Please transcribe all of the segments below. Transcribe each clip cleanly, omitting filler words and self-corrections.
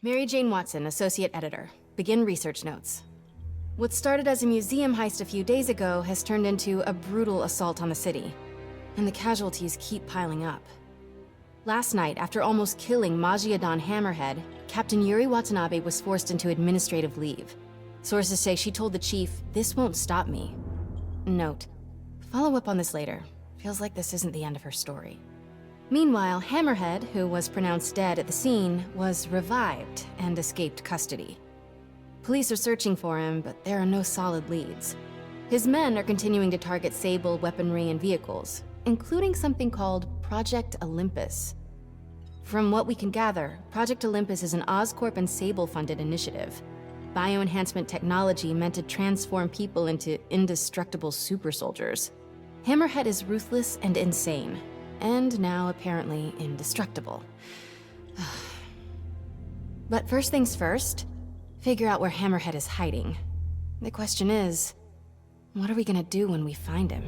Mary Jane Watson, Associate Editor. Begin research notes. What started as a museum heist a few days ago has turned into a brutal assault on the city, and the casualties keep piling up. Last night, after almost killing Majidon Hammerhead, Captain Yuri Watanabe was forced into administrative leave. Sources say she told the chief, "This won't stop me." Note, follow up on this later. Feels like this isn't the end of her story. Meanwhile, Hammerhead, who was pronounced dead at the scene, was revived and escaped custody. Police are searching for him, but there are no solid leads. His men are continuing to target Sable weaponry and vehicles, including something called Project Olympus. From what we can gather, Project Olympus is an Oscorp and Sable-funded initiative. Bioenhancement technology meant to transform people into indestructible super soldiers. Hammerhead is ruthless and insane, and now apparently indestructible. But first things first, figure out where Hammerhead is hiding. The question is, what are we gonna do when we find him?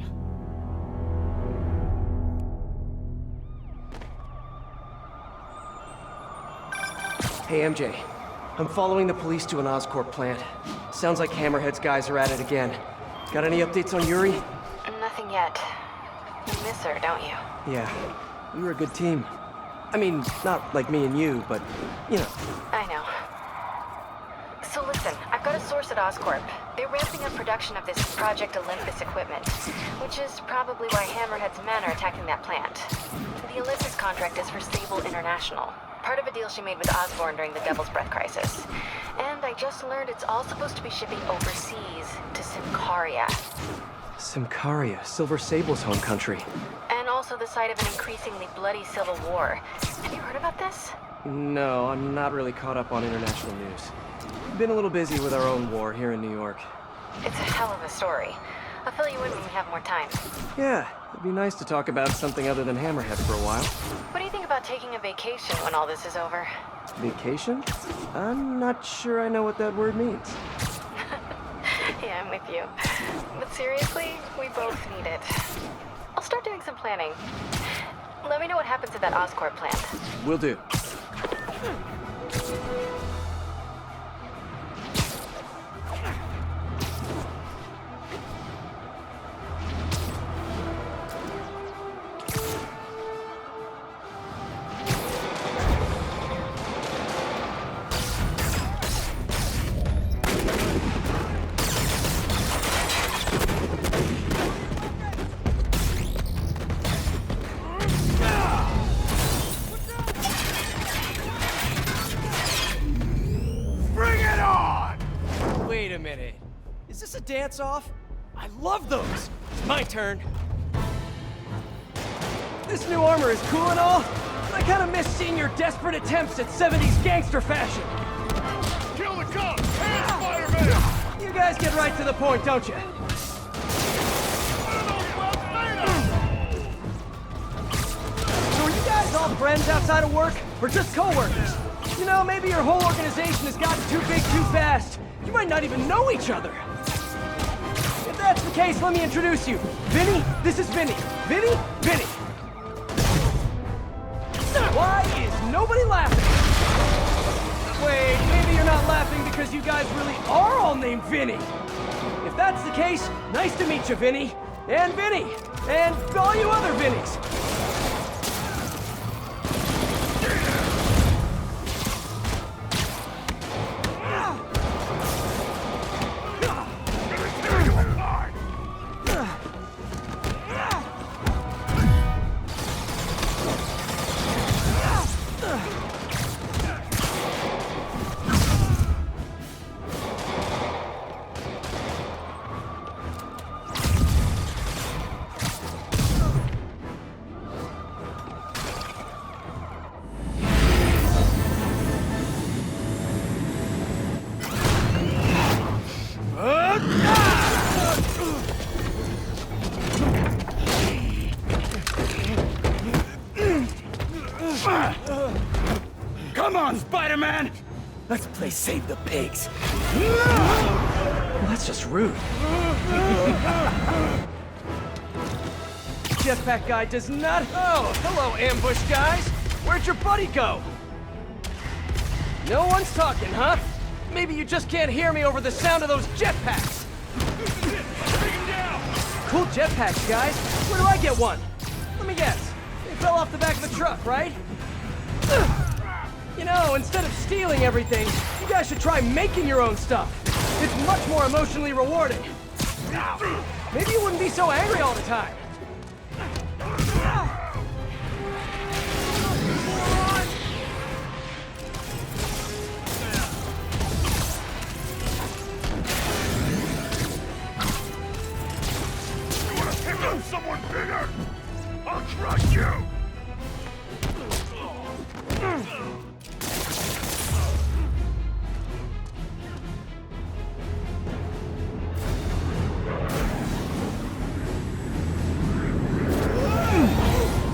Hey, MJ. I'm following the police to an Oscorp plant. Sounds like Hammerhead's guys are at it again. Got any updates on Yuri? Nothing yet. You miss her, don't you? Yeah, we were a good team. I mean, not like me and you, but, you know. I know. So listen, I've got a source at Oscorp. They're ramping up production of this Project Olympus equipment, which is probably why Hammerhead's men are attacking that plant. The Olympus contract is for Sable International, part of a deal she made with Osborn during the Devil's Breath crisis. And I just learned it's all supposed to be shipping overseas to Symkaria. Symkaria, Silver Sable's home country. And also the site of an increasingly bloody civil war. Have you heard about this? No, I'm not really caught up on international news. Been a little busy with our own war here in New York. It's a hell of a story. I'll fill you in when we have more time. Yeah, it'd be nice to talk about something other than Hammerhead for a while. What do you think about taking a vacation when all this is over? Vacation? I'm not sure I know what that word means. Yeah, I'm with you. But seriously, we both need it. I'll start doing some planning. Let me know what happens at that Oscorp plant. Will do. Wait a minute. Is this a dance-off? I love those! My turn. This new armor is cool and all, but I kinda miss seeing your desperate attempts at 70s gangster fashion. Kill the cop! Hey, Spider-Man! You guys get right to the point, don't you? So are you guys all friends outside of work, or just co-workers? You know, maybe your whole organization has gotten too big too fast. You might not even know each other. If that's the case, let me introduce you. Vinny, this is Vinny. Vinny, Vinny. Why is nobody laughing? Wait, maybe you're not laughing because you guys really are all named Vinny. If that's the case, nice to meet you, Vinny. And Vinny. And all you other Vinnies. Come on, Spider-Man! Let's play Save the Pigs. Well, that's just rude. Jetpack guy does not... Oh, hello, ambush guys! Where'd your buddy go? No one's talking, huh? Maybe you just can't hear me over the sound of those jetpacks. Cool jetpacks, guys. Where do I get one? Let me guess. They fell off the back of the truck, right? You know, instead of stealing everything, you guys should try making your own stuff. It's much more emotionally rewarding. Maybe you wouldn't be so angry all the time. Someone bigger! I'll crush you!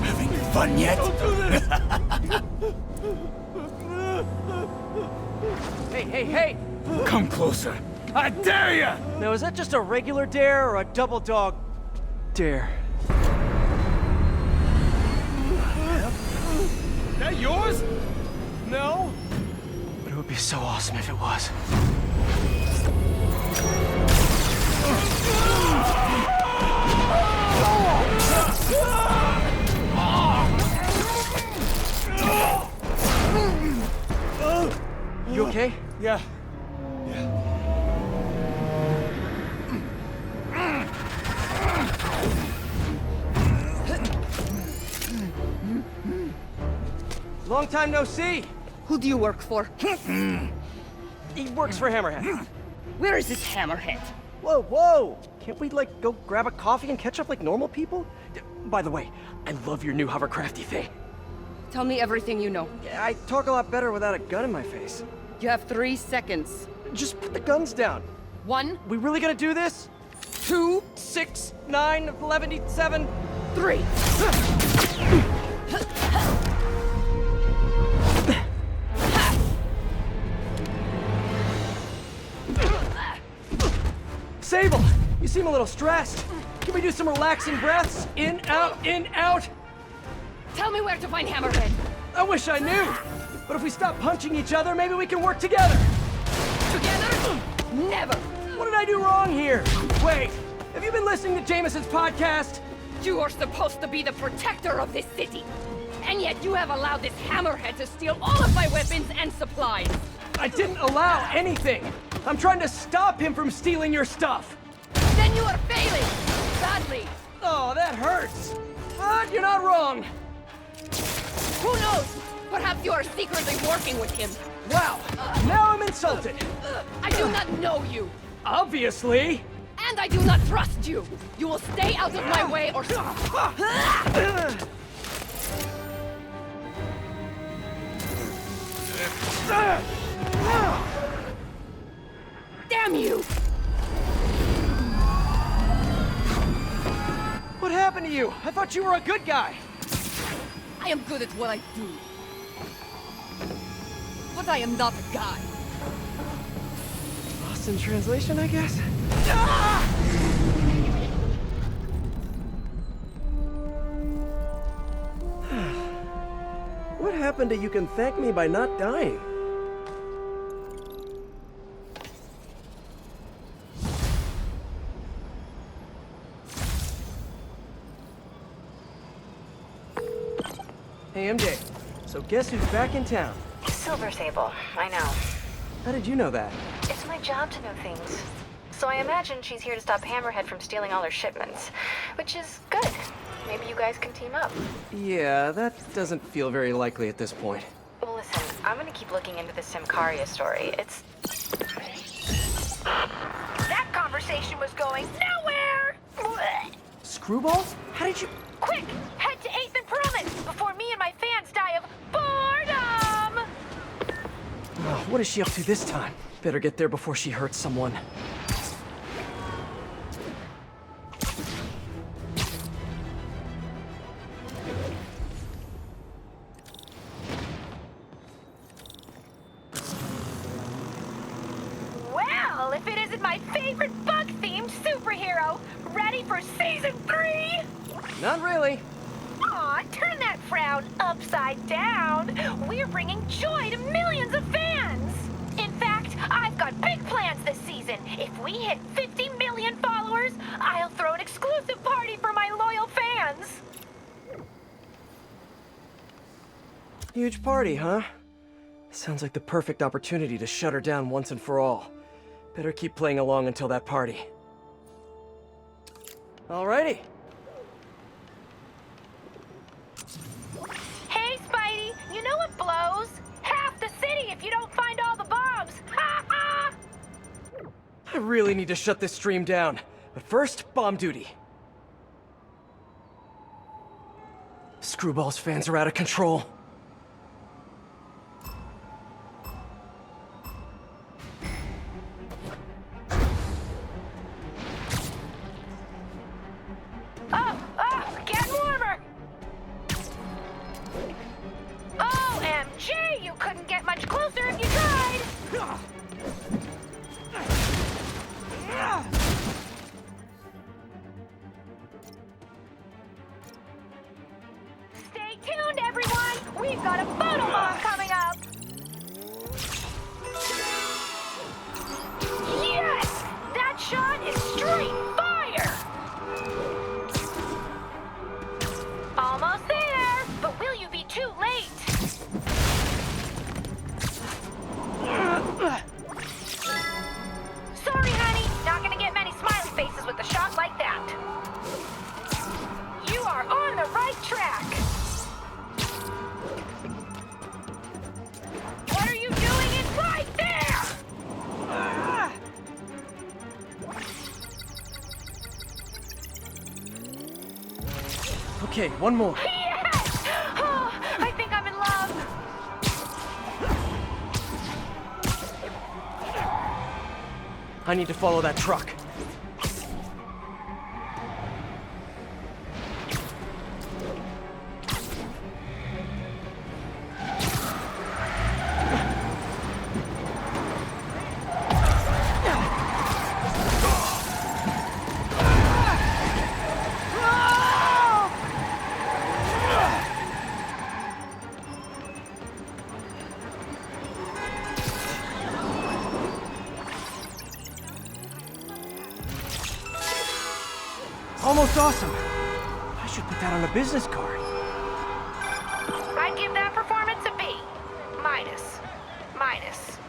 Having fun yet? Don't do this! Hey! Come closer. I dare ya! Now, is that just a regular dare or a double dog dare? That yours? No? But it would be so awesome if it was. You okay? Yeah. Long time no see. Who do you work for? He works for Hammerhead. Where is this hammerhead? Whoa! Can't we, like, go grab a coffee and catch up like normal people? By the way, I love your new hovercrafty thing. Tell me everything you know. Yeah, I talk a lot better without a gun in my face. You have 3 seconds. Just put the guns down. 1, We really gonna do this? 2, 6, 9, 11, 7. 3. Sable, you seem a little stressed. Can we do some relaxing breaths? In, out, in, out. Tell me where to find Hammerhead. I wish I knew. But if we stop punching each other, maybe we can work together. Together? Never. What did I do wrong here? Wait, have you been listening to Jameson's podcast? You are supposed to be the protector of this city. And yet you have allowed this hammerhead to steal all of my weapons and supplies. I didn't allow anything. I'm trying to stop him from stealing your stuff. Then you are failing. Badly. Oh, that hurts. But you're not wrong. Who knows? Perhaps you are secretly working with him. Wow, now I'm insulted. I do not know you. Obviously. And I do not trust you. You will stay out of my way or... Damn you! What happened to you? I thought you were a good guy. I am good at what I do. But I am not a guy. Lost in translation, I guess? What happened to you can thank me by not dying? Hey, MJ. So guess who's back in town? Silver Sable, I know. How did you know that? It's my job to know things. So I imagine she's here to stop Hammerhead from stealing all her shipments. Which is good. Maybe you guys can team up. Yeah, that doesn't feel very likely at this point. Well, listen, I'm gonna keep looking into the Simcaria story. It's... That conversation was going nowhere! Screwballs? How did you... Quick! Head to 8th and Perlman before me and my fans die of boredom! Oh, what is she up to this time? Better get there before she hurts someone. Well, if it isn't my favorite bug-themed superhero, ready for Season 3? Not really. Aw, turn that frown upside down. We're bringing joy to millions of fans. we hit 50 million followers, I'll throw an exclusive party for my loyal fans. Huge party, huh? Sounds like the perfect opportunity to shut her down once and for all. Better keep playing along until that party. Alrighty. Hey, Spidey, you know what blows? Half the city if you don't find all the bombs. Ha ha! I really need to shut this stream down. But first, bomb duty. Screwball's fans are out of control. Oh, getting warmer! OMG, you couldn't get much closer if you tried! Stay tuned, everyone! We've got a photo bomb coming up! Yes! That shot is straight fire! Almost there, but will you be too late? Sorry, honey, not gonna get many smiley faces with a shot like that. You are on the right track. What are you doing? It's right there! Okay, one more. Yes! Oh, I think I'm in love. I need to follow that truck. Almost awesome. I should put that on a business card. I'd give that performance a B. Minus. Minus.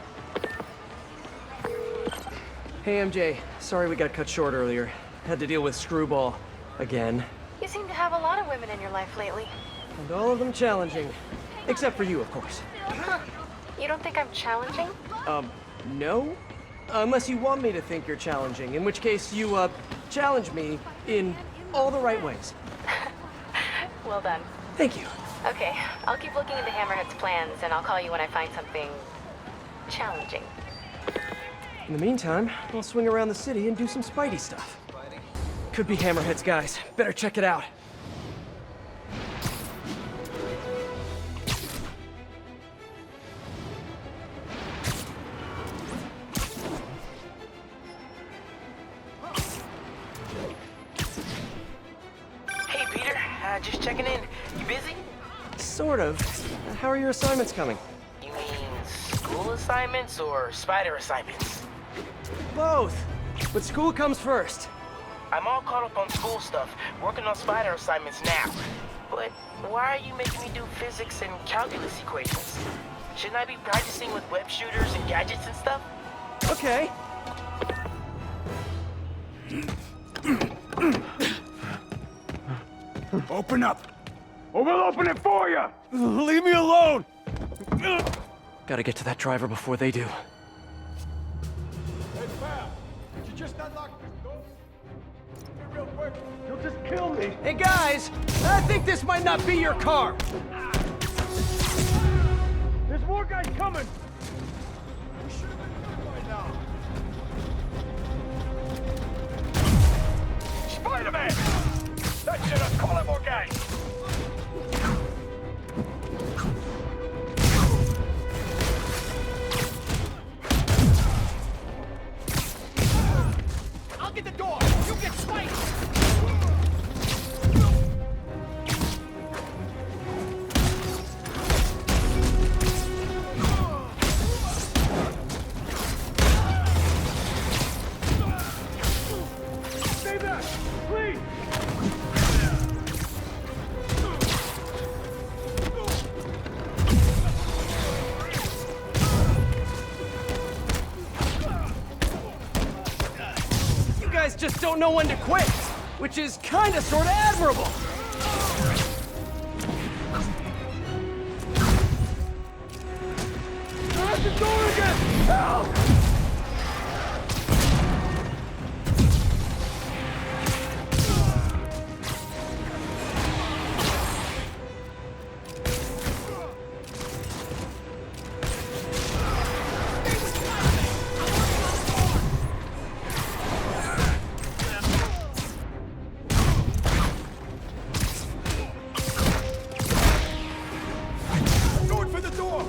Hey, MJ. Sorry we got cut short earlier. Had to deal with Screwball. Again. You seem to have a lot of women in your life lately. And all of them challenging. Except for you, of course. You don't think I'm challenging? No? Unless you want me to think you're challenging, in which case you, challenge me in all the right ways. Well done. Thank you. Okay, I'll keep looking into Hammerhead's plans, and I'll call you when I find something challenging. In the meantime, I'll swing around the city and do some Spidey stuff. Could be Hammerhead's guys. Better check it out. Hey, Peter. Just checking in. You busy? Sort of. How are your assignments coming? You mean school assignments or spider assignments? Both. But school comes first. I'm all caught up on school stuff, working on spider assignments now. But why are you making me do physics and calculus equations? Shouldn't I be practicing with web shooters and gadgets and stuff? Okay. Open up, or we'll open it for you! Leave me alone! Gotta get to that driver before they do. Hey, pal, did you just unlock this door? Real quick, you'll just kill me! Hey guys, I think this might not be your car. There's more guys coming! We should have been good by now. Spider-Man! That should have called in more guys! I'll get the door! You get Spidey! just don't know when to quit, which is kinda sorta admirable. There's the door again! Help! Going for the door!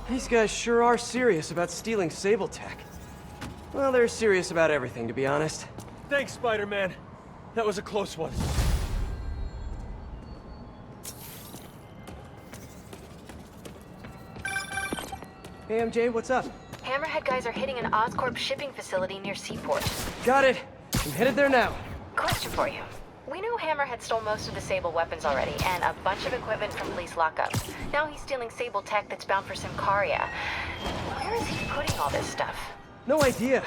These guys sure are serious about stealing Sable Tech. Well, they're serious about everything, to be honest. Thanks, Spider-Man. That was a close one. Hey, MJ, what's up? Hammerhead guys are hitting an Oscorp shipping facility near Seaport. Got it. I'm headed there now. Question for you. We know Hammerhead stole most of the Sable weapons already, and a bunch of equipment from police lockup. Now he's stealing Sable tech that's bound for Symkaria. Where is he putting all this stuff? No idea.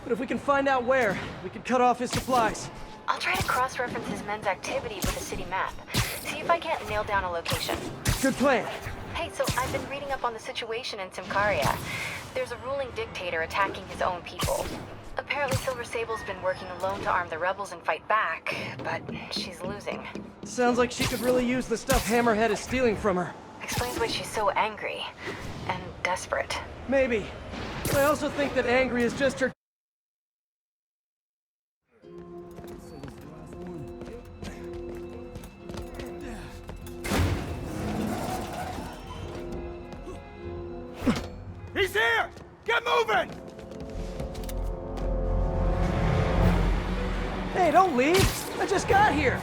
But if we can find out where, we can cut off his supplies. I'll try to cross-reference his men's activity with the city map. See if I can't nail down a location. Good plan. Hey, so I've been reading up on the situation in Symkaria. There's a ruling dictator attacking his own people. Apparently Silver Sable's been working alone to arm the rebels and fight back, but she's losing. Sounds like she could really use the stuff Hammerhead is stealing from her. Explains why she's so angry and desperate. Maybe. But I also think that angry is just her... He's here! Get moving! Hey, don't leave! I just got here!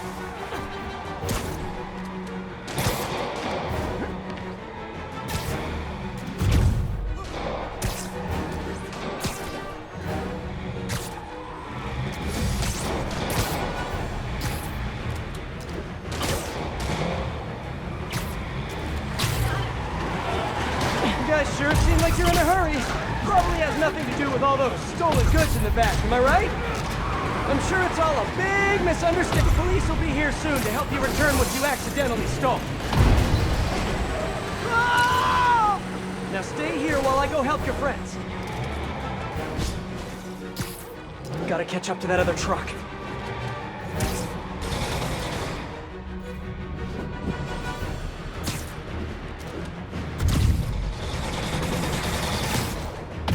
You guys sure seem like you're in a hurry. Probably has nothing to do with all those stolen goods in the back, am I right? I'm sure it's all a big misunderstanding. Police will be here soon to help you return what you accidentally stole. Ah! Now stay here while I go help your friends. Gotta catch up to that other truck.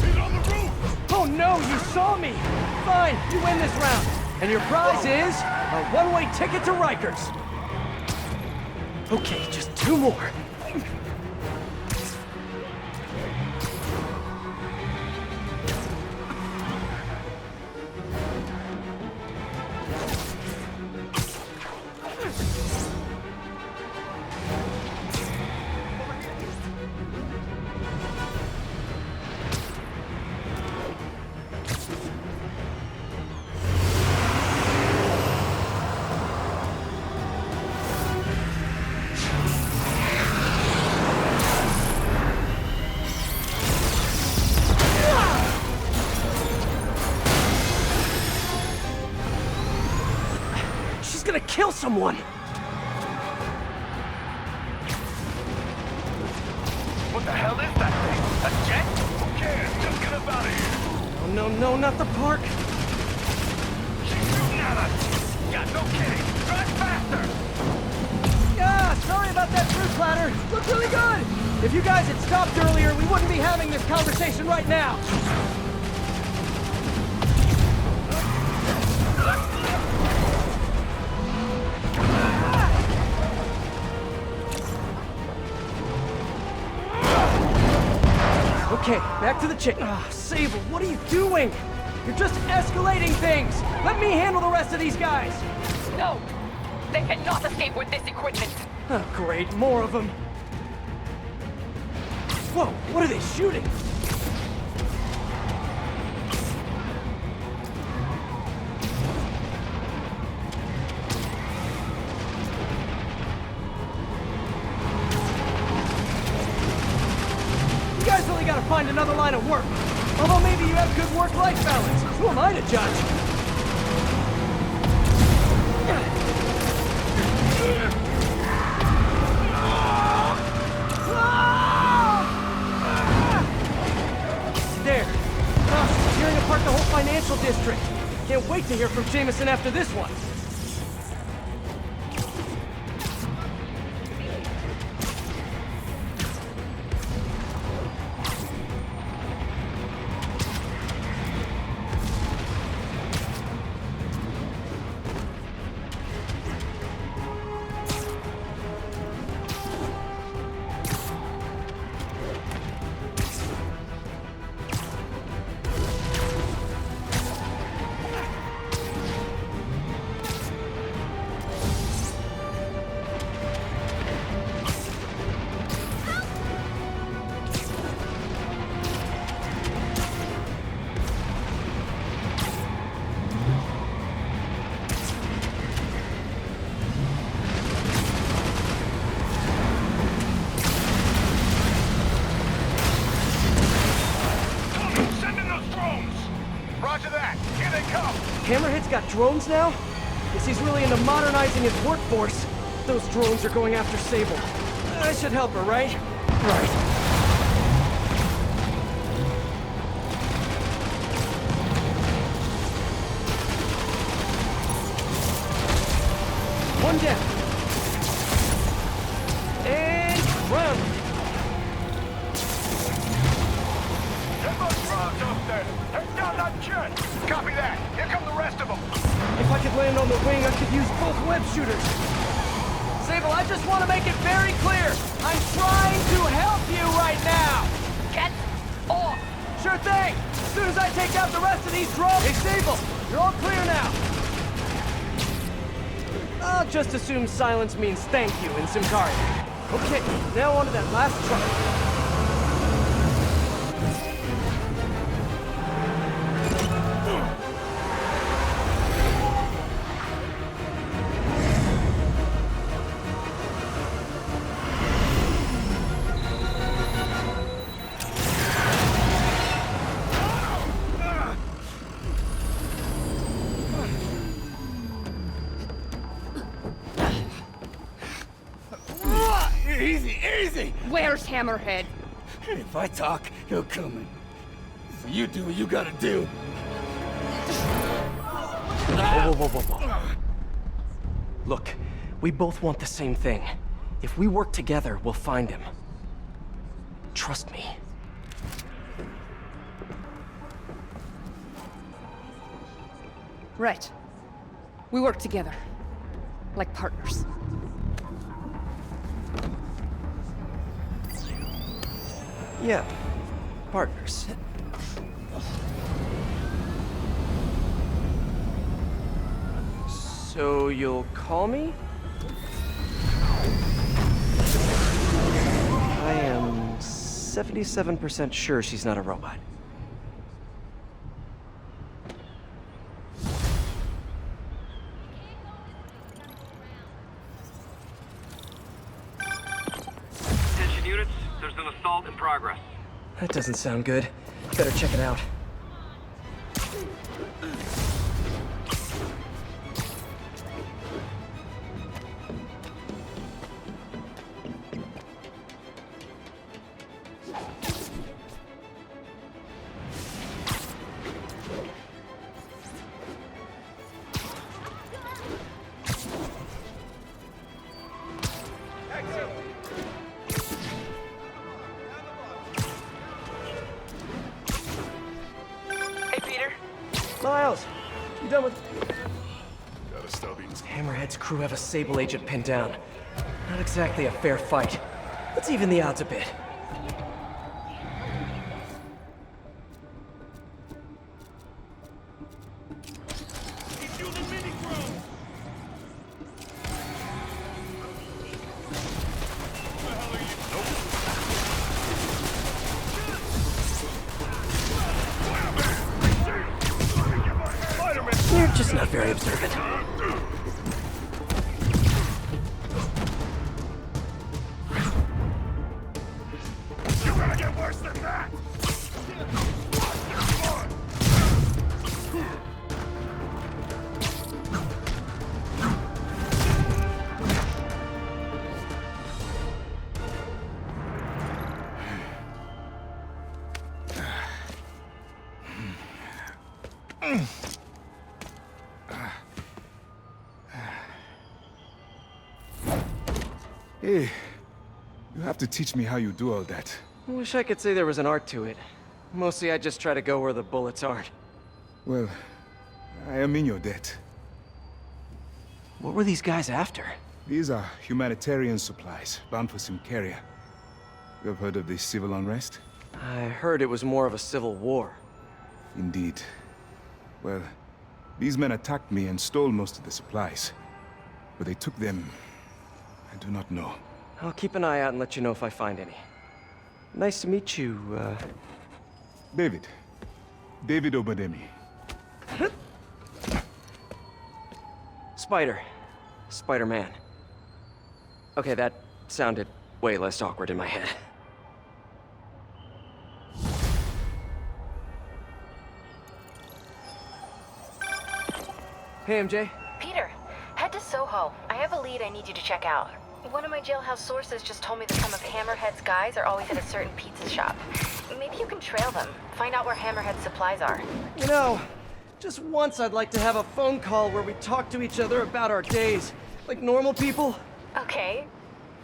He's on the roof! Oh no, you saw me! Fine, you win this round. And your prize is a one-way ticket to Rikers. Okay, just 2 more. Gonna kill someone! What the hell is that thing? A jet? Who cares? Just get us out of here! Oh, no, no, not the park! She's shooting at us! Yeah, no kidding! Drive faster! Yeah, sorry about that fruit platter. Looked really good! If you guys had stopped earlier, we wouldn't be having this conversation right now. Okay, back to the chick. Ah, Sable, what are you doing? You're just escalating things! Let me handle the rest of these guys! No! They cannot escape with this equipment! Oh, great, more of them. Whoa, what are they shooting? gotta find another line of work. Although maybe you have good work-life balance. Who am I to judge? There. Gosh, tearing apart the whole financial district. Can't wait to hear from Jameson after this one. Hammerhead's got drones now? Guess he's really into modernizing his workforce. Those drones are going after Sable. I should help her, right? Right. One down. And run. Get those drones up there! Take down that jet! Copy that! Here come the rest of them! If I could land on the wing, I could use both web shooters. Sable, I just want to make it very clear. I'm trying to help you right now. Get off! Sure thing. As soon as I take out the rest of these drones... Hey, Sable, you're all clear now. I'll just assume silence means thank you in Simcaria. Okay, now on to that last truck. Easy, easy! Where's Hammerhead? If I talk, he'll come in. So you do what you gotta do. Whoa. Look, we both want the same thing. If we work together, we'll find him. Trust me. Right. We work together. Like partners. Yeah, partners. So you'll call me? I am 77% sure she's not a robot. Attention units, there's an assault in progress. That doesn't sound good. Better check it out. Miles, you done with... Gotta stop eating. Hammerhead's crew have a Sable agent pinned down. Not exactly a fair fight. Let's even the odds a bit. He's using mini-drones! Who the hell are you? You're just not very observant. You're gonna get worse than that! Hey, you have to teach me how you do all that. I wish I could say there was an art to it. Mostly I just try to go where the bullets aren't. Well, I am in your debt. What were these guys after? These are humanitarian supplies, bound for Symkaria. You have heard of the civil unrest? I heard it was more of a civil war. Indeed. Well, these men attacked me and stole most of the supplies. But they took them... I do not know. I'll keep an eye out and let you know if I find any. Nice to meet you, David. David Obademi. Spider. Spider-Man. Okay, that sounded way less awkward in my head. Hey, MJ. Peter, head to Soho. I have a lead I need you to check out. One of my jailhouse sources just told me that some of Hammerhead's guys are always at a certain pizza shop. Maybe you can trail them, find out where Hammerhead's supplies are. You know, just once I'd like to have a phone call where we talk to each other about our days, like normal people. Okay,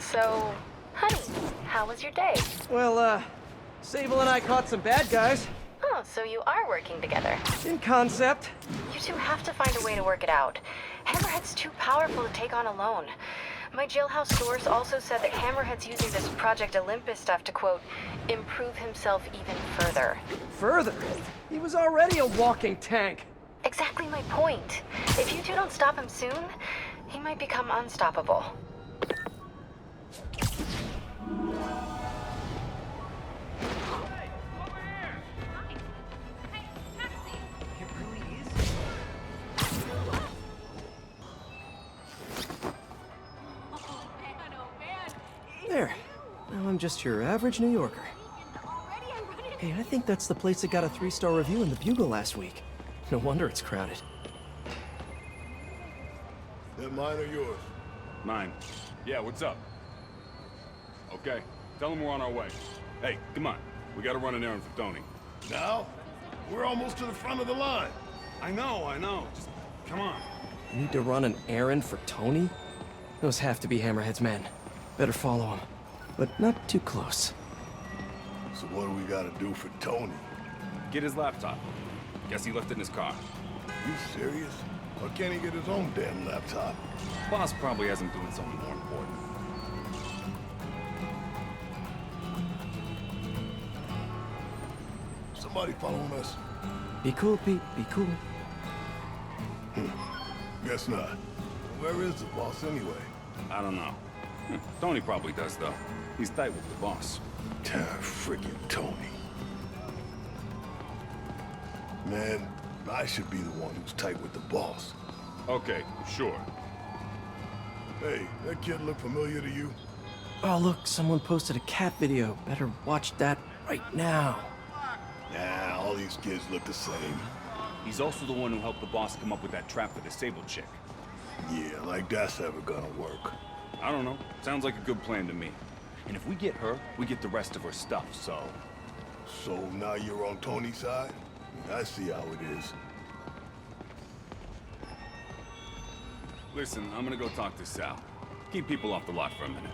so, honey, how was your day? Well, Sable and I caught some bad guys. Oh, so you are working together. In concept. You two have to find a way to work it out. Hammerhead's too powerful to take on alone. My jailhouse source also said that Hammerhead's using this Project Olympus stuff to, quote, improve himself even further. Further? He was already a walking tank. Exactly my point. If you two don't stop him soon, he might become unstoppable. There. Now I'm just your average New Yorker. Hey, I think that's the place that got a 3-star review in the Bugle last week. No wonder it's crowded. That mine or yours? Mine. Yeah, what's up? Okay, tell him we're on our way. Hey, come on. We gotta run an errand for Tony. Now? We're almost to the front of the line. I know. Just, come on. Need to run an errand for Tony? Those have to be Hammerhead's men. Better follow him. But not too close. So what do we gotta do for Tony? Get his laptop. Guess he left it in his car. You serious? Or can't he get his own damn laptop? Boss probably hasn't doing something more important. Somebody following us? Be cool, Pete. Be cool. Guess not. Where is the boss anyway? I don't know. Tony probably does, though. He's tight with the boss. Freaking Tony. Man, I should be the one who's tight with the boss. Okay, sure. Hey, that kid look familiar to you? Oh, look, someone posted a cat video. Better watch that right now. Nah, all these kids look the same. He's also the one who helped the boss come up with that trap for the Sable chick. Yeah, like that's ever gonna work. I don't know. Sounds like a good plan to me. And if we get her, we get the rest of her stuff, so... So now you're on Tony's side? I see how it is. Listen, I'm gonna go talk to Sal. Keep people off the lot for a minute.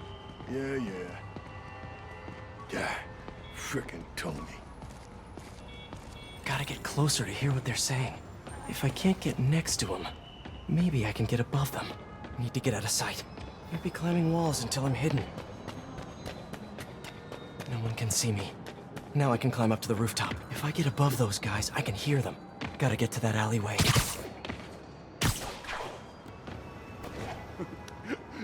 Yeah, frickin' Tony. Gotta get closer to hear what they're saying. If I can't get next to him, maybe I can get above them. Need to get out of sight. Can't be climbing walls until I'm hidden. No one can see me. Now I can climb up to the rooftop. If I get above those guys, I can hear them. Gotta get to that alleyway.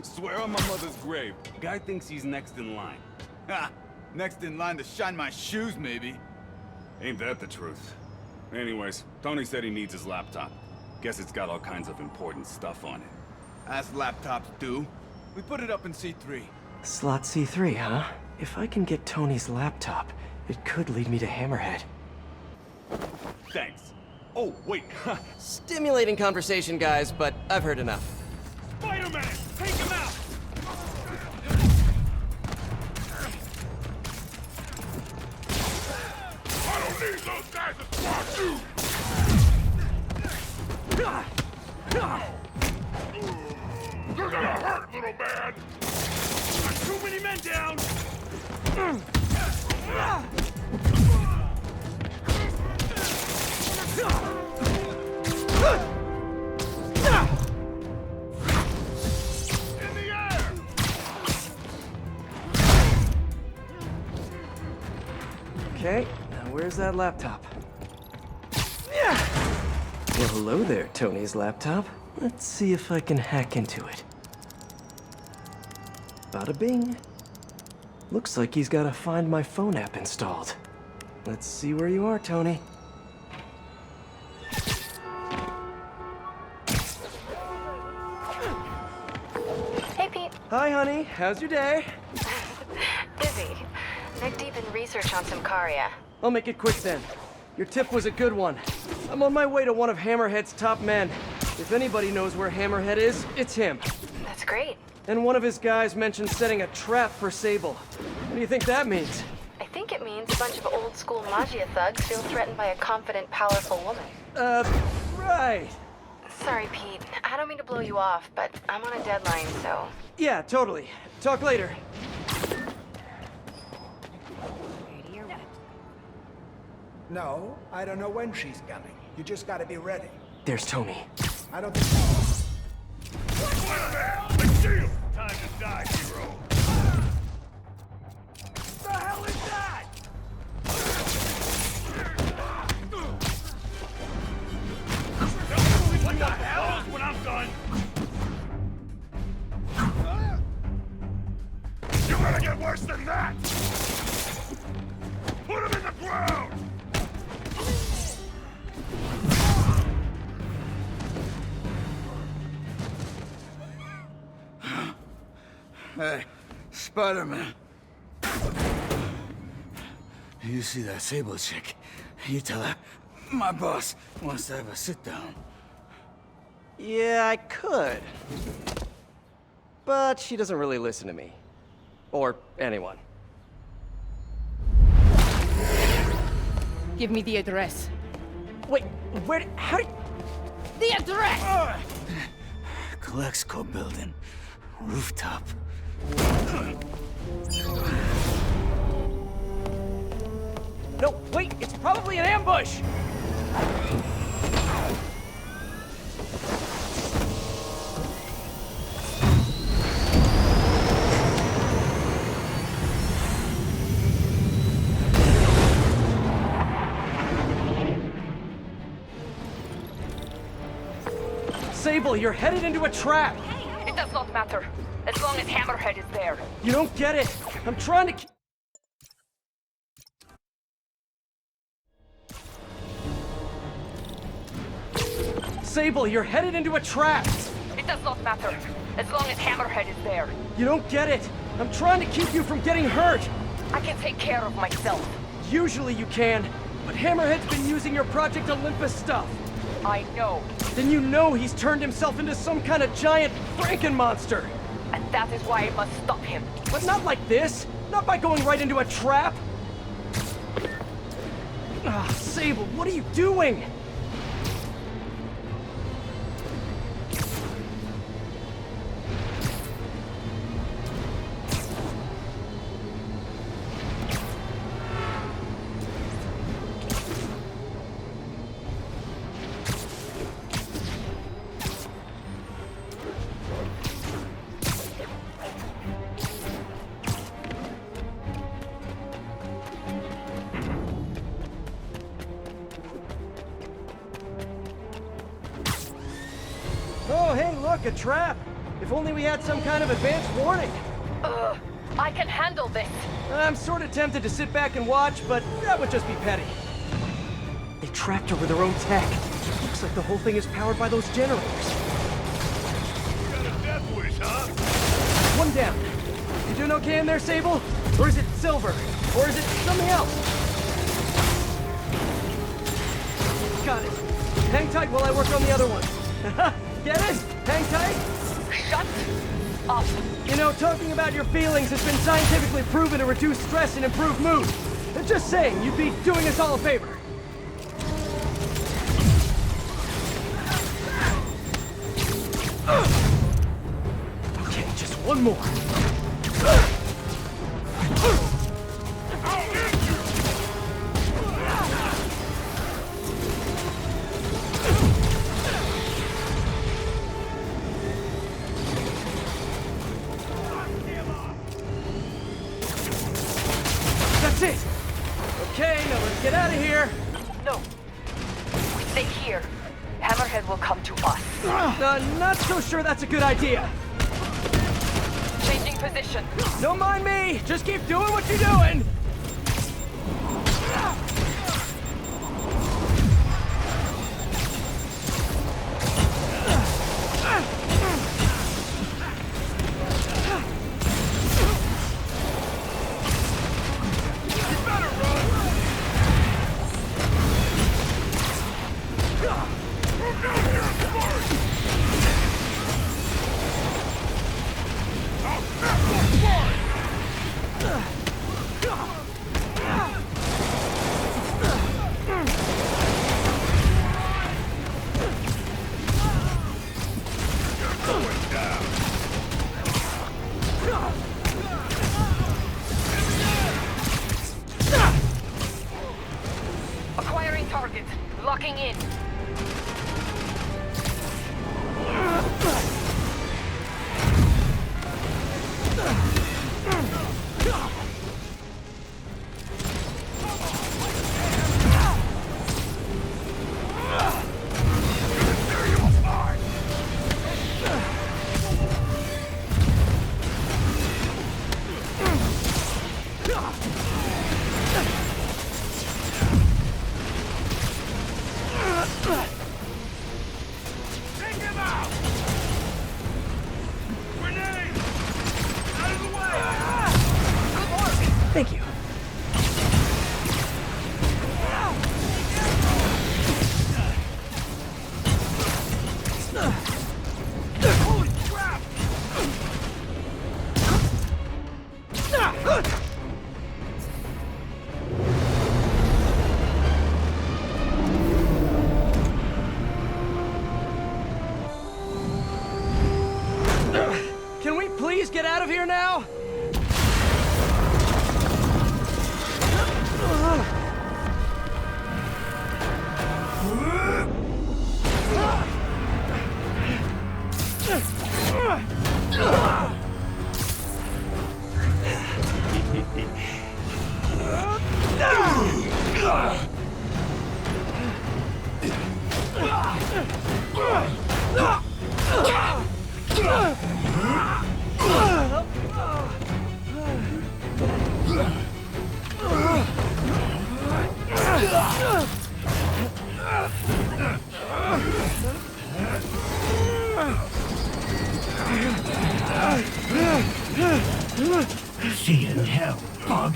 Swear on my mother's grave. Guy thinks he's next in line. Ha! Next in line to shine my shoes, maybe. Ain't that the truth? Anyways, Tony said he needs his laptop. Guess it's got all kinds of important stuff on it. As laptops do. We put it up in C3. Slot C3, huh? If I can get Tony's laptop, it could lead me to Hammerhead. Thanks. Oh, wait. Stimulating conversation, guys, but I've heard enough. Spider-Man! Take him out! I don't need those guys to squash you! You're gonna hurt, little man! Got too many men down! In the air! Okay, now where's that laptop? Well, hello there, Tony's laptop. Let's see if I can hack into it. Bada bing. Looks like he's got a Find My Phone app installed. Let's see where you are, Tony. Hey, Pete. Hi, honey. How's your day? Busy. Neck deep in research on Symkaria. I'll make it quick then. Your tip was a good one. I'm on my way to one of Hammerhead's top men. If anybody knows where Hammerhead is, it's him. That's great. And one of his guys mentioned setting a trap for Sable. What do you think that means? I think it means a bunch of old-school Magia thugs feel threatened by a confident, powerful woman. Right. Sorry, Pete. I don't mean to blow you off, but I'm on a deadline, so... Yeah, totally. Talk later. No, I don't know when she's coming. You just gotta be ready. There's Tony. I don't think... I see you! Time to die, hero! The hell is that? What the hell? When I'm done! You're gonna get worse than that! Put him in the ground! Hey, Spider-Man. You see that Sable chick? You tell her, my boss wants to have a sit-down. Yeah, I could. But she doesn't really listen to me. Or anyone. Give me the address. Wait, how did... The address! Colexco building. Rooftop. No, wait, it's probably an ambush! Sable, you're headed into a trap! It does not matter, as long as Hammerhead is there. You don't get it! I'm trying to... Sable, you're headed into a trap! It does not matter, as long as Hammerhead is there. You don't get it! I'm trying to keep you from getting hurt! I can take care of myself. Usually you can, but Hammerhead's been using your Project Olympus stuff. I know. Then you know he's turned himself into some kind of giant Franken-monster! And that is why I must stop him. But not like this! Not by going right into a trap! Ah, Sable, what are you doing? Oh, hey, look, a trap! If only we had some kind of advance warning! I can handle this. I'm sort of tempted to sit back and watch, but that would just be petty. They trapped her with their own tech. Looks like the whole thing is powered by those generators. You got a death wish, huh? One down. You doing okay in there, Sable? Or is it Silver? Or is it something else? Got it. Hang tight while I work on the other one. Get it? Hang tight? Shut up. You know, talking about your feelings has been scientifically proven to reduce stress and improve mood. Just saying, you'd be doing us all a favor. Okay, just one more. That's it! Okay, now let's get out of here. No. We stay here. Hammerhead will come to us. Not so sure that's a good idea. Changing position. Don't mind me. Just keep doing what you're doing. Acquiring target. Locking in. Thank you. Holy crap! Can we please get out of here now? See you in hell, bug.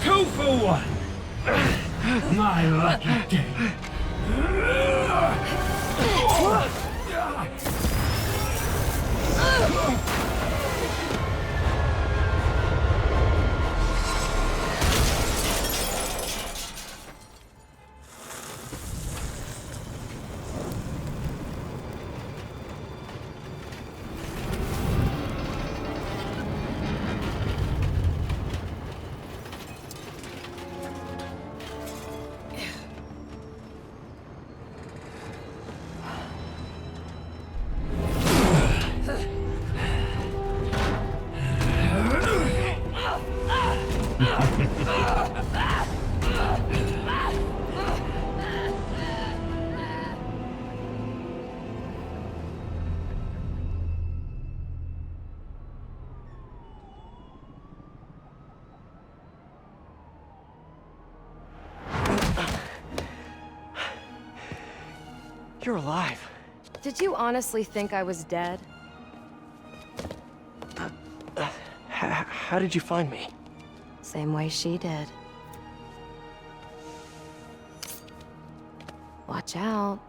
Two for one. My lucky day. You're alive. Did you honestly think I was dead? How did you find me? Same way she did. Watch out.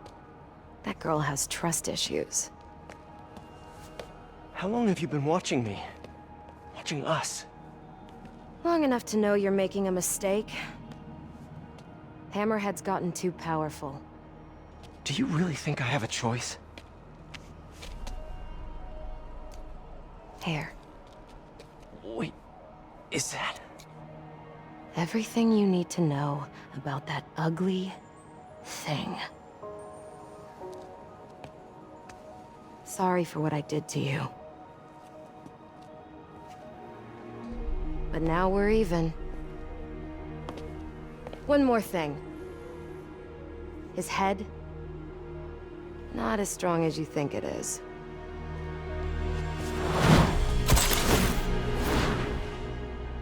That girl has trust issues. How long have you been watching me? Watching us? Long enough to know you're making a mistake. Hammerhead's gotten too powerful. Do you really think I have a choice? Here. Wait, is that... Everything you need to know about that ugly thing. Sorry for what I did to you. But now we're even. One more thing. His head, not as strong as you think it is.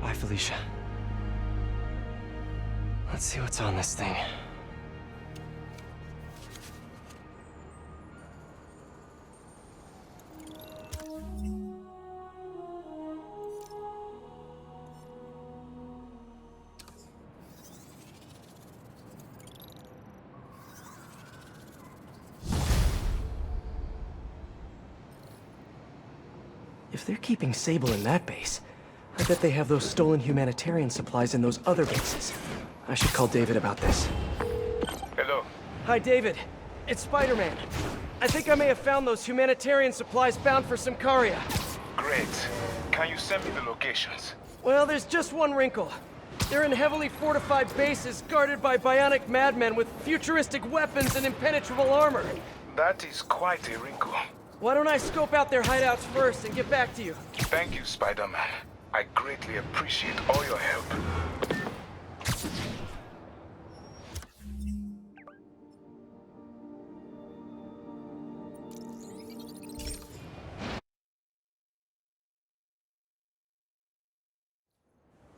Bye, Felicia. Let's see what's on this thing. If they're keeping Sable in that base, I bet they have those stolen humanitarian supplies in those other bases. I should call David about this. Hello. Hi, David. It's Spider-Man. I think I may have found those humanitarian supplies bound for Symkaria. Great. Can you send me the locations? Well, there's just one wrinkle. They're in heavily fortified bases guarded by bionic madmen with futuristic weapons and impenetrable armor. That is quite a wrinkle. Why don't I scope out their hideouts first and get back to you? Thank you, Spider-Man. I greatly appreciate all your help.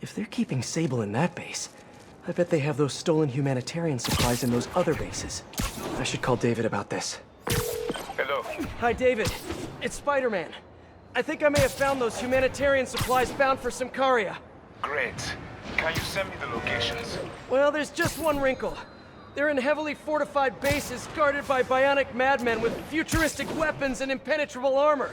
If they're keeping Sable in that base, I bet they have those stolen humanitarian supplies in those other bases. I should call David about this. Hello. Hi, David. It's Spider-Man. I think I may have found those humanitarian supplies bound for Symkaria. Great. Can you send me the locations? Well, there's just one wrinkle. They're in heavily fortified bases guarded by bionic madmen with futuristic weapons and impenetrable armor.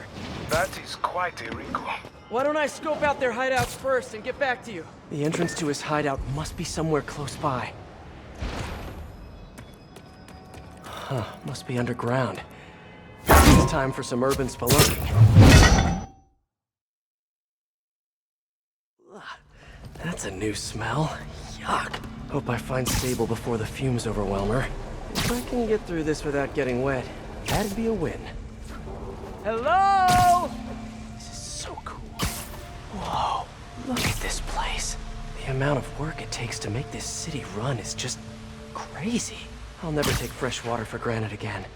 That is quite a wrinkle. Why don't I scope out their hideouts first and get back to you? The entrance to his hideout must be somewhere close by. Huh, must be underground. It's time for some urban spelunking. Ugh, that's a new smell. Yuck. Hope I find Sable before the fumes overwhelm her. If I can get through this without getting wet, that'd be a win. Hello? This is so cool. Whoa, look at this place. The amount of work it takes to make this city run is just crazy. I'll never take fresh water for granted again.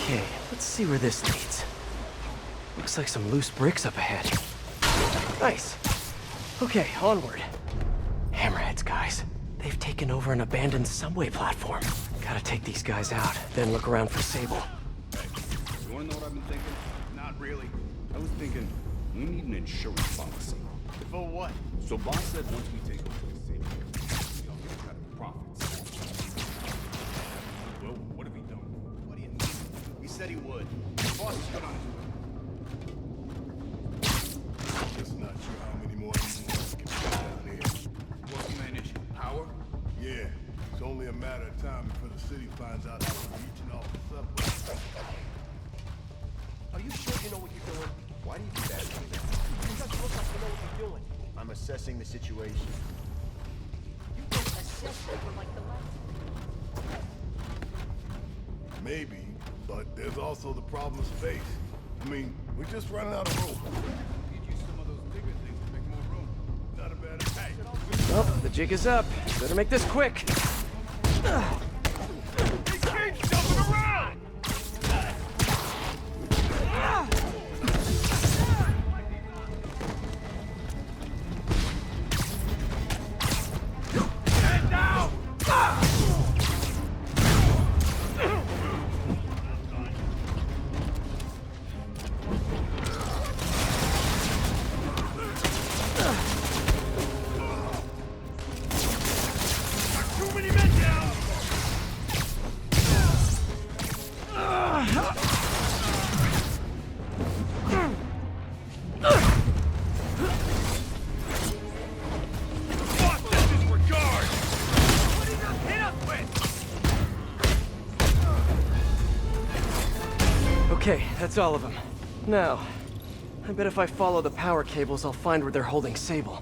Okay, let's see where this leads. Looks like some loose bricks up ahead. Nice. Okay, onward. Hammerheads, guys. They've taken over an abandoned subway platform. Gotta take these guys out, then look around for Sable. Hey, you wanna know what I've been thinking? Not really. I was thinking, we need an insurance policy. For what? So Boss said once we take over the city, we all get a cut of the profits. Well, what have we done? What do you mean? He said he would. Boss is good on his word. Just not sure how many more of these ones can be down here. What's the main issue? Power? Yeah, it's only a matter of time before the city finds out how we're reaching off the subway. Are you sure you know what you're doing? Why do you do that? It doesn't look like you know what you're doing. I'm assessing the situation. You don't assess over like the last. Maybe, but there's also the problem of space. I mean, we're just running out of room. Get you some of those bigger things to make more room. Not a bad idea. Well, the jig is up. Better make this quick. These kids jumping around! Stand down! Too many men down! That's all of them. Now, I bet if I follow the power cables, I'll find where they're holding Sable.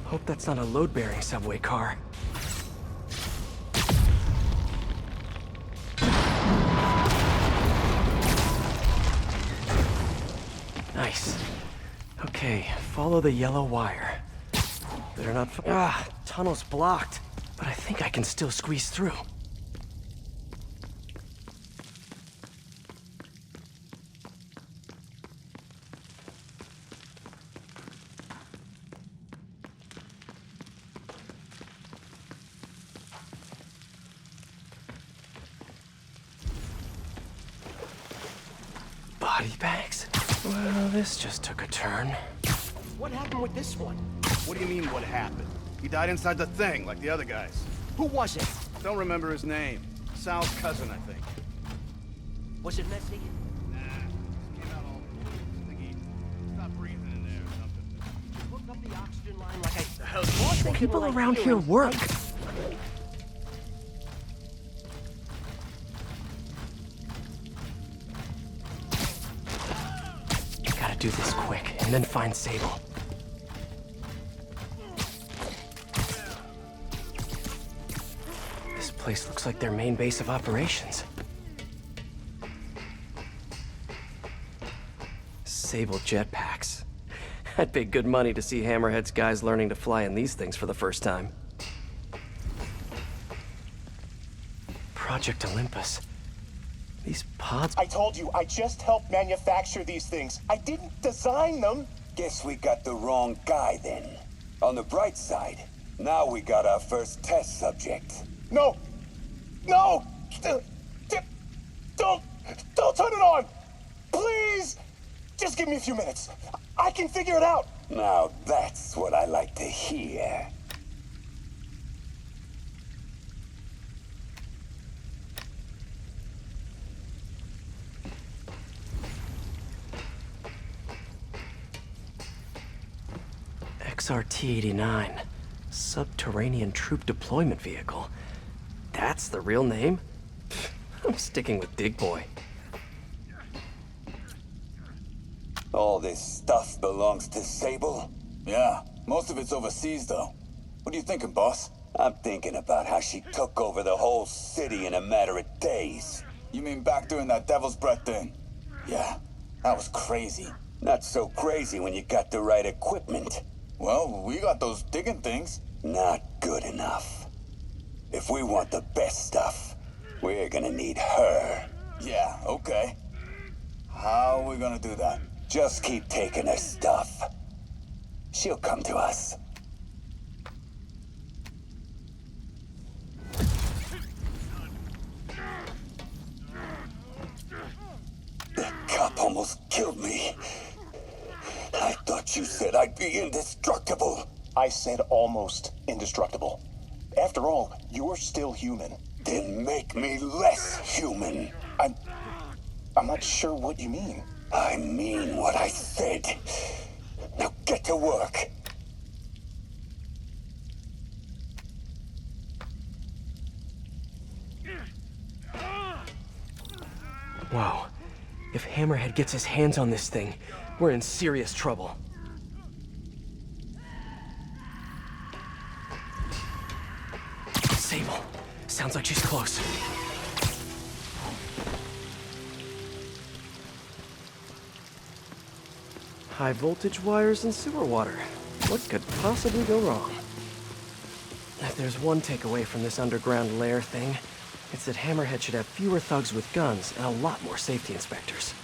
Hope that's not a load-bearing subway car. Nice. Okay, follow the yellow wire. Better not tunnel's blocked. But I think I can still squeeze through. Body bags? Well, this just took a turn. What happened with this one? What do you mean, what happened? He died inside the thing, like the other guys. Who was it? Don't remember his name. Sal's cousin, I think. Was it messy? Nah, just came out all stinky. Stop breathing in there or something. Hook up the oxygen line like I... The hell People around here work. Gotta do this quick, and then find Sable. This place looks like their main base of operations. Sable jetpacks. I'd pay good money to see Hammerhead's guys learning to fly in these things for the first time. Project Olympus. These pods... I told you, I just helped manufacture these things. I didn't design them. Guess we got the wrong guy then. On the bright side, now we got our first test subject. No! No! Don't turn it on! Please! Just give me a few minutes. I can figure it out. Now that's what I like to hear. XRT-89. Subterranean Troop Deployment Vehicle. That's the real name? I'm sticking with Dig Boy. All this stuff belongs to Sable? Yeah, most of it's overseas though. What are you thinking, boss? I'm thinking about how she took over the whole city in a matter of days. You mean back during that Devil's Breath thing? Yeah, that was crazy. Not so crazy when you got the right equipment. Well, we got those digging things. Not good enough. If we want the best stuff, we're gonna need her. Yeah, okay. How are we gonna do that? Just keep taking her stuff. She'll come to us. That cop almost killed me. I thought you said I'd be indestructible. I said almost indestructible. After all, you're still human. Then make me less human. I'm not sure what you mean. I mean what I said. Now get to work. Wow. If Hammerhead gets his hands on this thing, we're in serious trouble. Sable. Sounds like she's close. High voltage wires and sewer water. What could possibly go wrong? If there's one takeaway from this underground lair thing, it's that Hammerhead should have fewer thugs with guns and a lot more safety inspectors.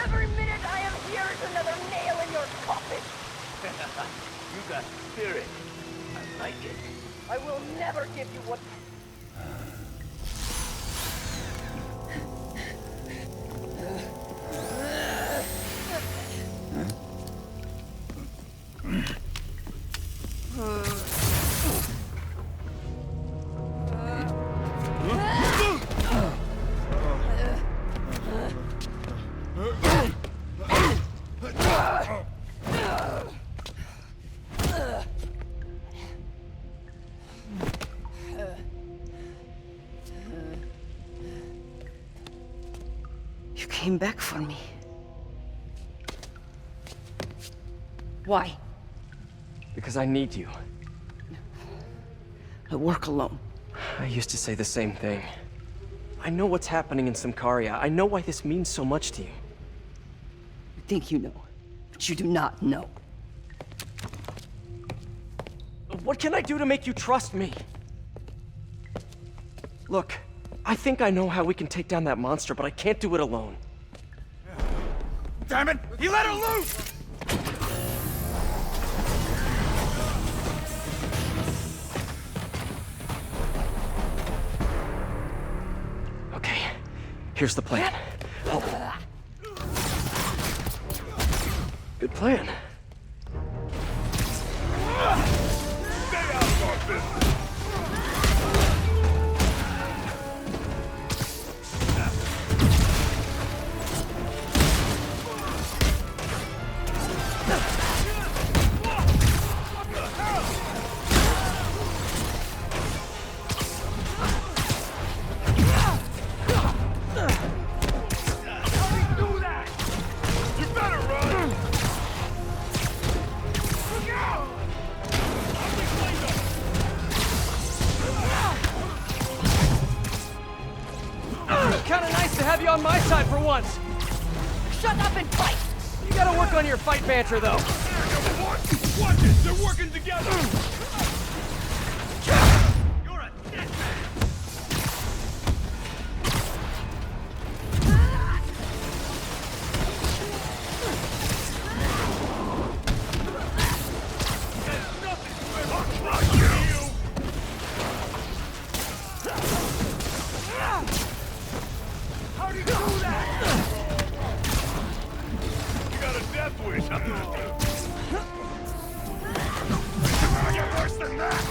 Every minute I am here is another nail in your coffin. You got spirit. I like it. I will never give you what... You came back for me. Why? Because I need you. I work alone. I used to say the same thing. I know what's happening in Symkaria. I know why this means so much to you. You think you know, but you do not know. What can I do to make you trust me? Look, I think I know how we can take down that monster, but I can't do it alone. Damn it! He let her loose! Okay, here's the plan. Good plan. Stay out of our business! Kinda nice to have you on my side for once. Shut up and fight! You gotta work on your fight banter, though. Watch it! They're working together! You're a dead man! There's nothing I'll crush you! How do you do that? You got a death wish, You're worse than that!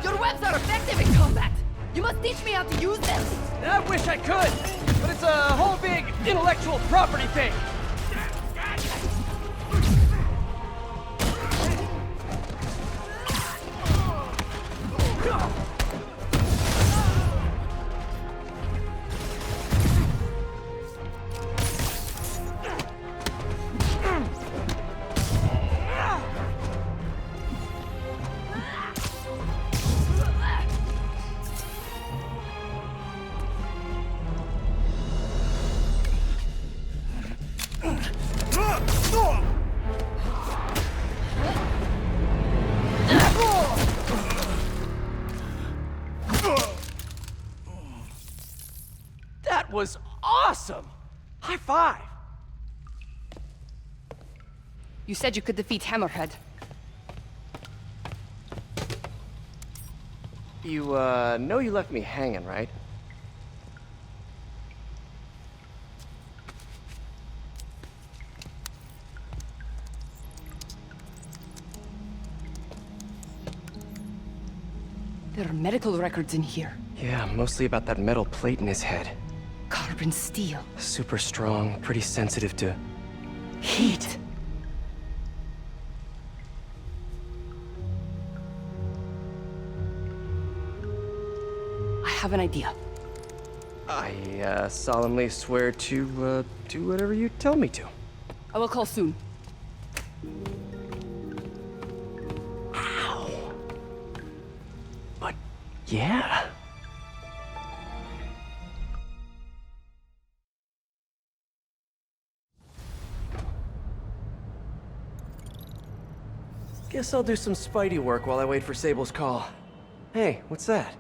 Your webs are effective in combat! You must teach me how to use them! I wish I could, but it's a whole big intellectual property thing. That was awesome! High five! You said you could defeat Hammerhead. You, know you left me hanging, right? There are medical records in here. Yeah, mostly about that metal plate in his head. Carbon steel. Super strong, pretty sensitive to Heat. I have an idea. I, solemnly swear to, do whatever you tell me to. I will call soon. Ow. But, yeah. Guess I'll do some Spidey work while I wait for Sable's call. Hey, what's that?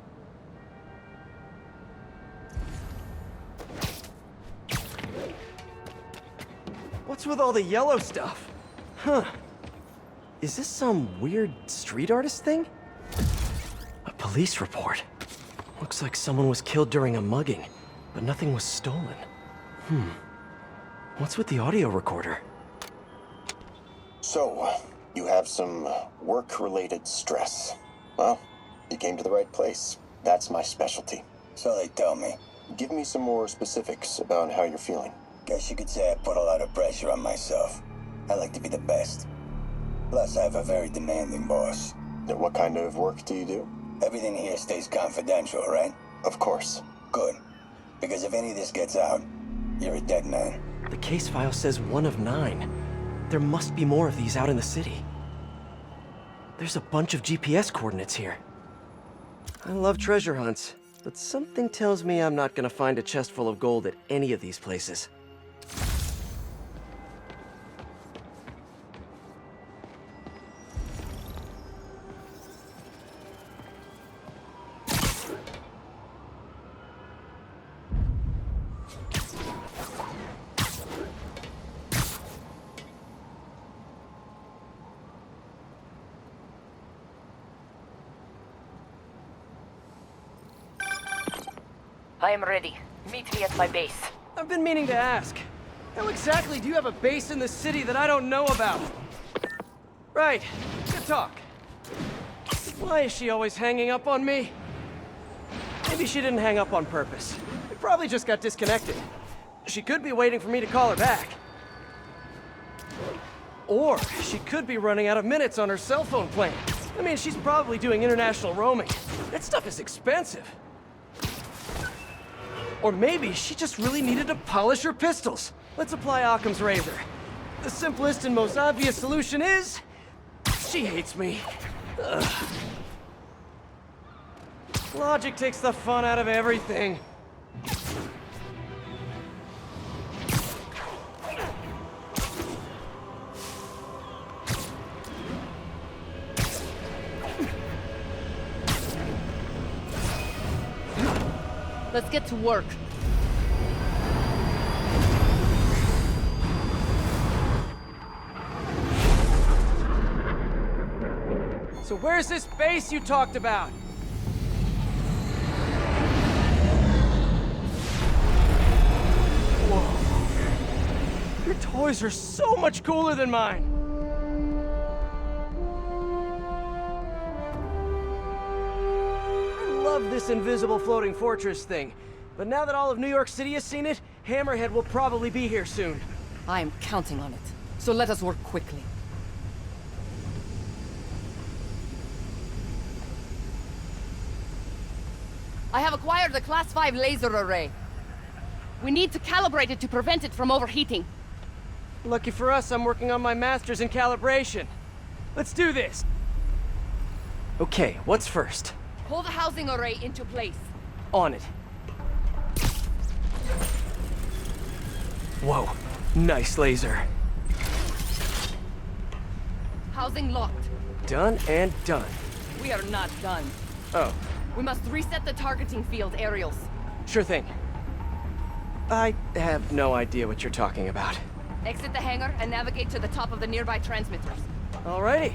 What's with all the yellow stuff? Huh. Is this some weird street artist thing? A police report. Looks like someone was killed during a mugging, but nothing was stolen. What's with the audio recorder? So, you have some work-related stress. Well, you came to the right place. That's my specialty. So they tell me. Give me some more specifics about how you're feeling. Guess you could say I put a lot of pressure on myself. I like to be the best. Plus, I have a very demanding boss. And what kind of work do you do? Everything here stays confidential, right? Of course. Good. Because if any of this gets out, You're a dead man. The case file says 1 of 9. There must be more of these out in the city. There's a bunch of GPS coordinates here. I love treasure hunts, but something tells me I'm not gonna find a chest full of gold at any of these places. I am ready. Meet me at my base. I've been meaning to ask. How exactly do you have a base in the city that I don't know about? Right. Good talk. Why is she always hanging up on me? Maybe she didn't hang up on purpose. We probably just got disconnected. She could be waiting for me to call her back. Or she could be running out of minutes on her cell phone plan. I mean, she's probably doing international roaming. That stuff is expensive. Or maybe she just really needed to polish her pistols. Let's apply Occam's razor. The simplest and most obvious solution is... she hates me. Ugh. Logic takes the fun out of everything. Let's get to work. So where's this base you talked about? Whoa. Your toys are so much cooler than mine. I love this invisible floating fortress thing. But now that all of New York City has seen it, Hammerhead will probably be here soon. I am counting on it. So let us work quickly. I have acquired a Class 5 laser array. We need to calibrate it to prevent it from overheating. Lucky for us, I'm working on my master's in calibration. Let's do this! Okay, what's first? Pull the housing array into place. On it. Whoa, nice laser. Housing locked. Done and done. We are not done. Oh. We must reset the targeting field aerials. Sure thing. I have no idea what you're talking about. Exit the hangar and navigate to the top of the nearby transmitters. Alrighty.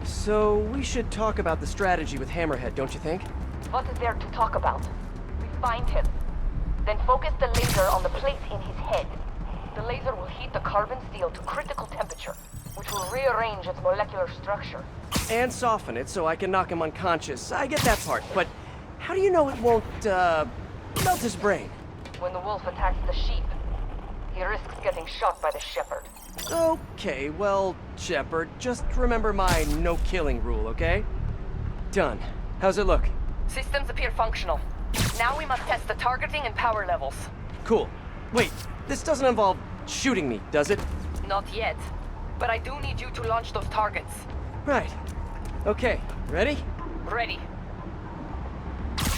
So, we should talk about the strategy with Hammerhead, don't you think? What is there to talk about? We find him. Then focus the laser on the place in his head. The laser will heat the carbon steel to critical temperature, which will rearrange its molecular structure. And soften it so I can knock him unconscious. I get that part, but how do you know it won't, melt his brain? When the wolf attacks the sheep, he risks getting shot by the shepherd. Okay, well, Shepard, just remember my no-killing rule, okay? Done. How's it look? Systems appear functional. Now we must test the targeting and power levels. Cool. Wait, this doesn't involve shooting me, does it? Not yet. But I do need you to launch those targets. Right. Okay, ready? Ready.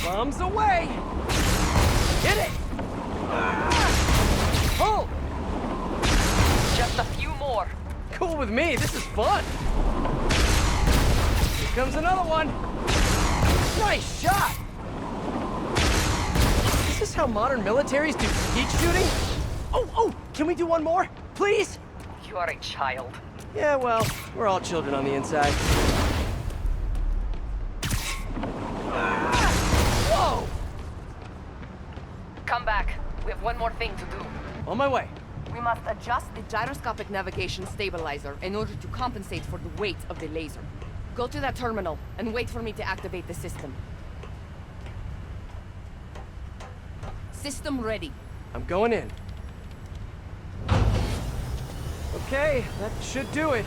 Bombs away! Hit it! Pull! Just a few more. Cool with me, this is fun! Here comes another one! Nice shot! Is this how modern militaries do skeet shooting? Oh, can we do one more? Please? You are a child. Yeah, well, we're all children on the inside. Whoa! Come back. We have one more thing to do. On my way. We must adjust the gyroscopic navigation stabilizer in order to compensate for the weight of the laser. Go to that terminal and wait for me to activate the system. System ready. I'm going in. Okay, that should do it.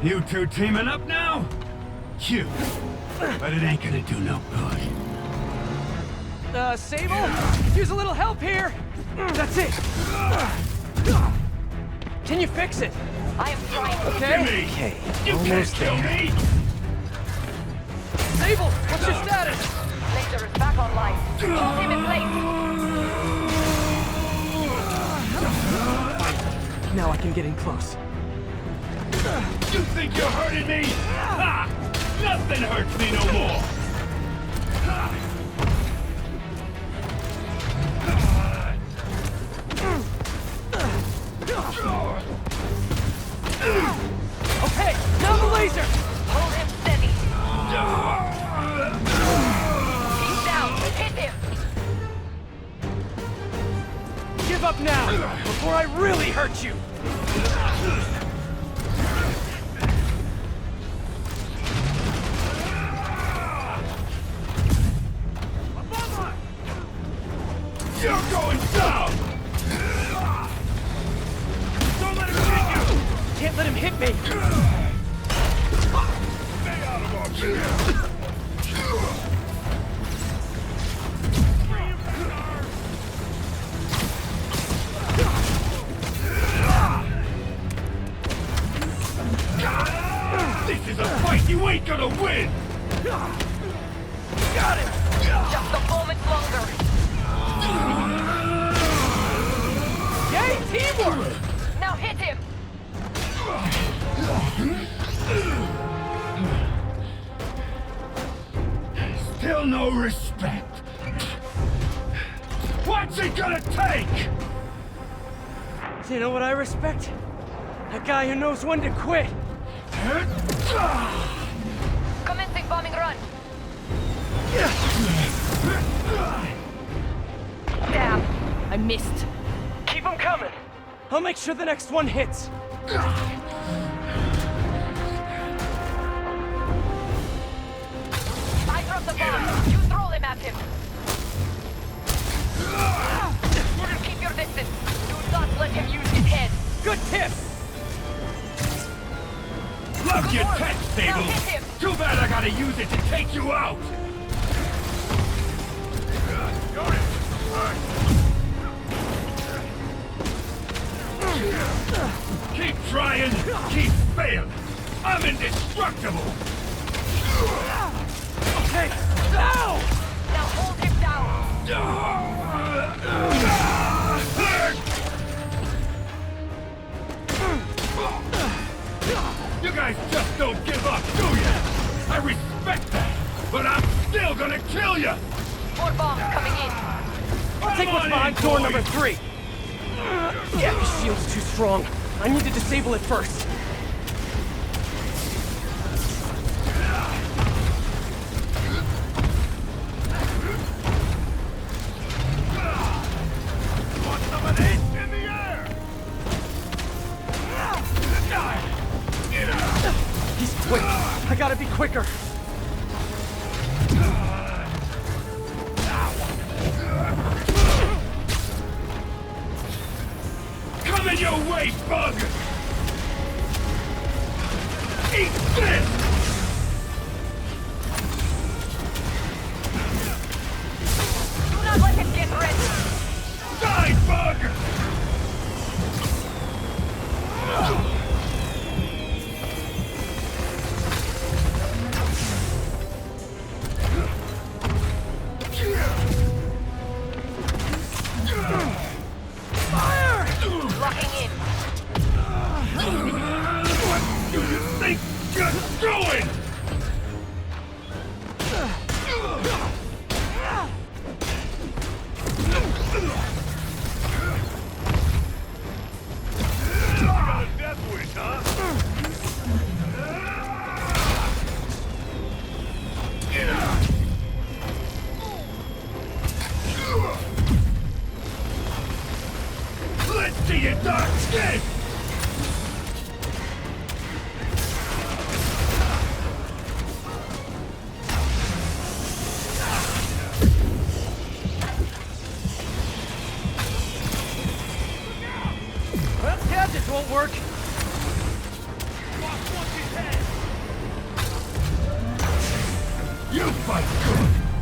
You two teaming up now? Cute. But it ain't gonna do no good. Sable? Use a little help here! That's it! Can you fix it? I am trying. Okay? Okay, You can't almost kill there. me! Sable, what's your status? Laser is back online. Keep him in place. Now I can get in close. You think you're hurting me? Ha! Nothing hurts me no more! Okay, now the laser! Hold him steady. He's down. Hit him. Give up now, before I really hurt you! You're going down! Don't let him hit you! Can't let him hit me! Stay out of our view! This is a fight you ain't gonna win! Got him! Just a moment longer. Yay, teamwork! Now hit him. Still no respect. What's it gonna take? You know what I respect? A guy who knows when to quit. Commencing bombing run. Damn, I missed. Keep them coming. I'll make sure the next one hits. I dropped the bomb. You throw them at him. Keep your distance. Do not let him use his head. Good tip! Love your tech, Now Sable! hit him. Too bad I gotta use it to take you out! Keep trying, keep failing! I'm indestructible! Okay, now! Now hold him down. You guys just don't give up, do ya? I respect that, but I'm still gonna kill ya! More bombs coming in. I'll take what's behind door number 3. Yeah, his shield's too strong. I need to disable it first. Want some of this in the air? He's quick. I gotta be quicker. Coming your way, bug! Eat this! Do not let him get ready. Die, bug! Fire! Locking in. What do you think you're doing? You got a death wish, huh? Let's see your dark skin!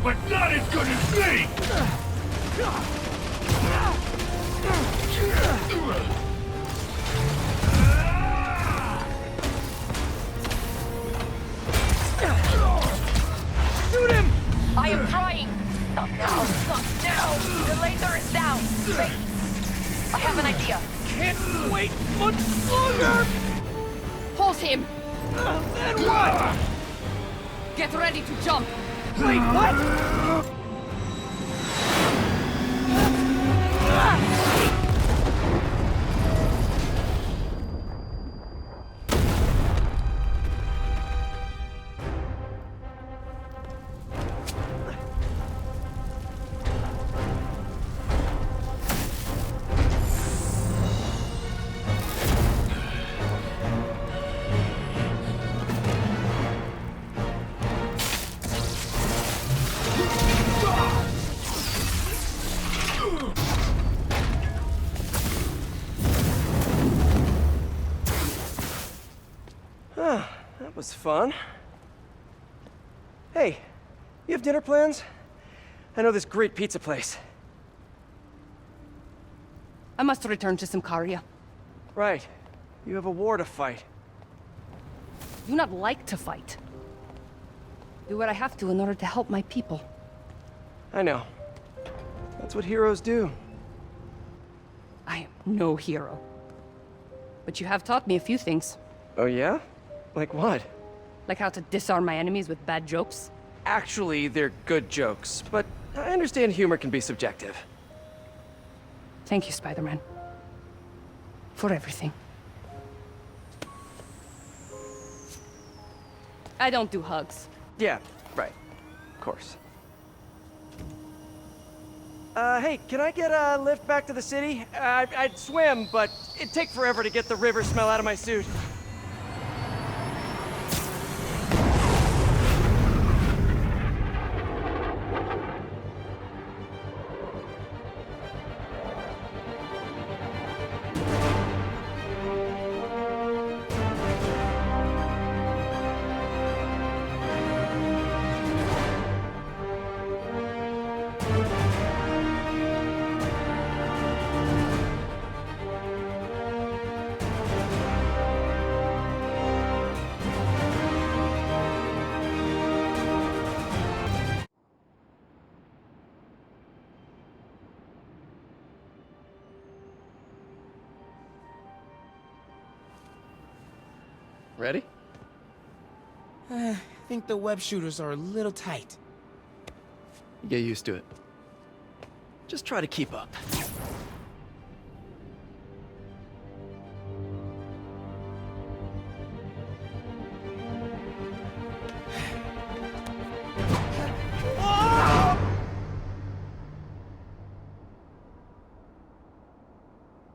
but not as good as me! Shoot him! I am trying! Not now! Not now! The laser is down! Wait! I have an idea! Can't wait much longer! Pulse him! Then what? Get ready to jump! Wait, what? That was fun. Hey, you have dinner plans? I know this great pizza place. I must return to Symkaria. Right. You have a war to fight. Do not like to fight. Do what I have to in order to help my people. I know. That's what heroes do. I am no hero. But you have taught me a few things. Oh yeah? Like what? Like how to disarm my enemies with bad jokes. Actually, they're good jokes, but I understand humor can be subjective. Thank you, Spider-Man. For everything. I don't do hugs. Yeah, right. Of course. Hey, can I get a lift back to the city? I'd swim, but it'd take forever to get the river smell out of my suit. Ready? I think the web shooters are a little tight. Get used to it. Just try to keep up.